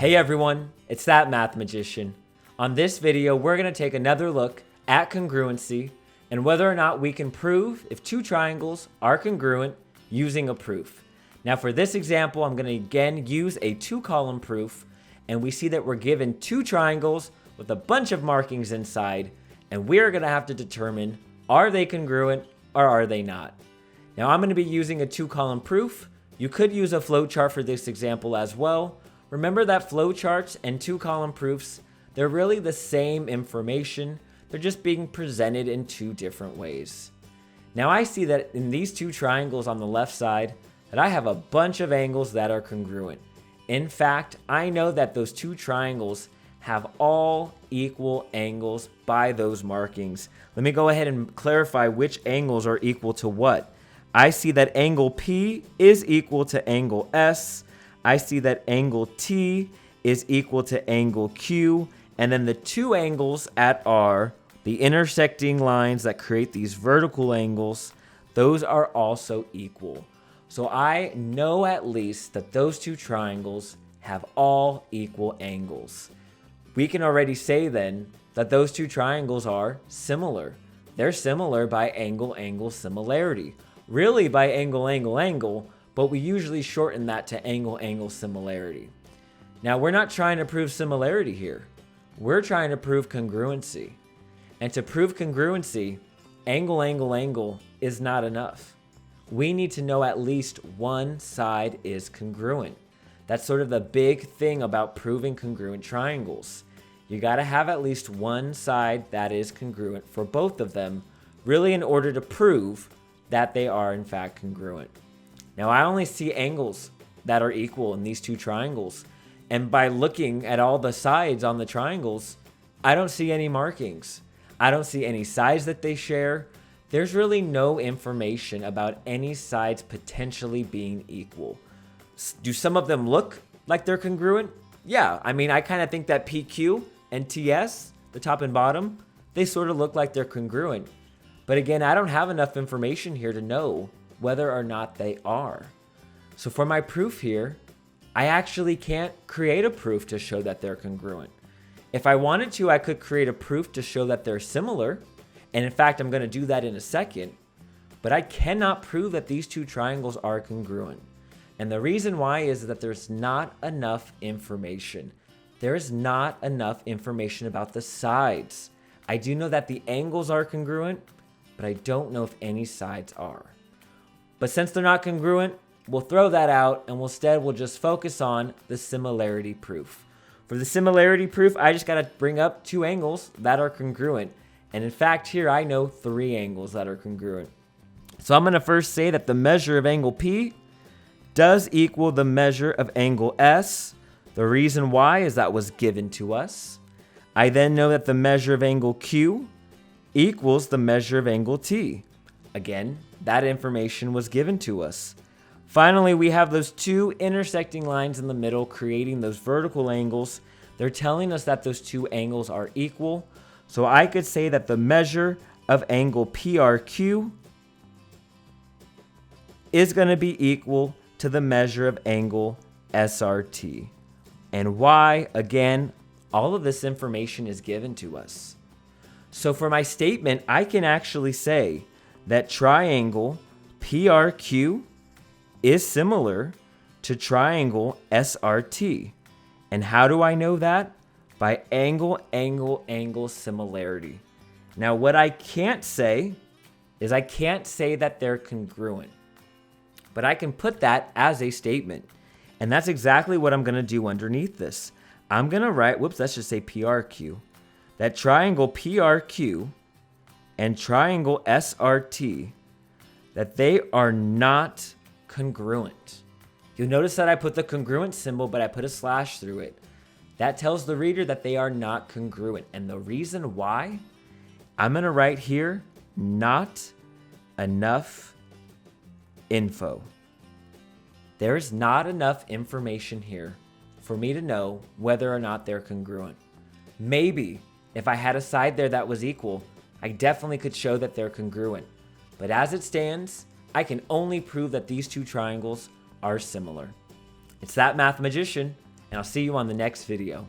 Hey everyone, it's that math magician. On this video, we're going to take another look at congruency and whether or not we can prove if two triangles are congruent using a proof. Now for this example, I'm going to again use a two-column proof, and we see that we're given two triangles with a bunch of markings inside, and we're going to have to determine, are they congruent or are they not? Now I'm going to be using a two-column proof. You could use a flowchart for this example as well. Remember that flowcharts and two-column proofs, they're really the same information. They're just being presented in two different ways. Now I see that in these two triangles on the left side, that I have a bunch of angles that are congruent. In fact, I know that those two triangles have all equal angles by those markings. Let me go ahead and clarify which angles are equal to what. I see that angle P is equal to angle S. I see that angle T is equal to angle Q. And then the two angles at R, the intersecting lines that create these vertical angles, those are also equal. So I know at least that those two triangles have all equal angles. We can already say then that those two triangles are similar. They're similar by angle-angle similarity. Really by angle-angle-angle, but we usually shorten that to angle-angle similarity. Now we're not trying to prove similarity here. We're trying to prove congruency. And to prove congruency, angle-angle-angle is not enough. We need to know at least one side is congruent. That's sort of the big thing about proving congruent triangles. You gotta have at least one side that is congruent for both of them, really in order to prove that they are in fact congruent. Now I only see angles that are equal in these two triangles. And by looking at all the sides on the triangles, I don't see any markings. I don't see any sides that they share. There's really no information about any sides potentially being equal. Do some of them look like they're congruent? Yeah, I mean, I kind of think that PQ and TS, the top and bottom, they sort of look like they're congruent. But again, I don't have enough information here to know whether or not they are. So for my proof here, I actually can't create a proof to show that they're congruent. If I wanted to, I could create a proof to show that they're similar. And in fact, I'm going to do that in a second. But I cannot prove that these two triangles are congruent. And the reason why is that there's not enough information. There's not enough information about the sides. I do know that the angles are congruent, but I don't know if any sides are. But since they're not congruent, we'll throw that out and instead we'll just focus on the similarity proof. For the similarity proof, I just got to bring up two angles that are congruent. And in fact, here I know three angles that are congruent. So I'm going to first say that the measure of angle P does equal the measure of angle S. The reason why is that was given to us. I then know that the measure of angle Q equals the measure of angle T. Again, that information was given to us. Finally, we have those two intersecting lines in the middle creating those vertical angles. They're telling us that those two angles are equal. So I could say that the measure of angle PRQ is going to be equal to the measure of angle SRT. And why? Again, all of this information is given to us. So for my statement, I can actually say that triangle PRQ is similar to triangle SRT. And how do I know that? By angle-angle-angle similarity. Now what I can't say is I can't say that they're congruent. But I can put that as a statement. And that's exactly what I'm going to do underneath this. I'm going to write, let's just say PRQ. That triangle PRQ and triangle SRT, that they are not congruent. You'll notice that I put the congruent symbol, but I put a slash through it. That tells the reader that they are not congruent. And the reason why, I'm going to write here, not enough info. There's not enough information here for me to know whether or not they're congruent. Maybe if I had a side there that was equal, I definitely could show that they're congruent. But as it stands, I can only prove that these two triangles are similar. It's that math magician, and I'll see you on the next video.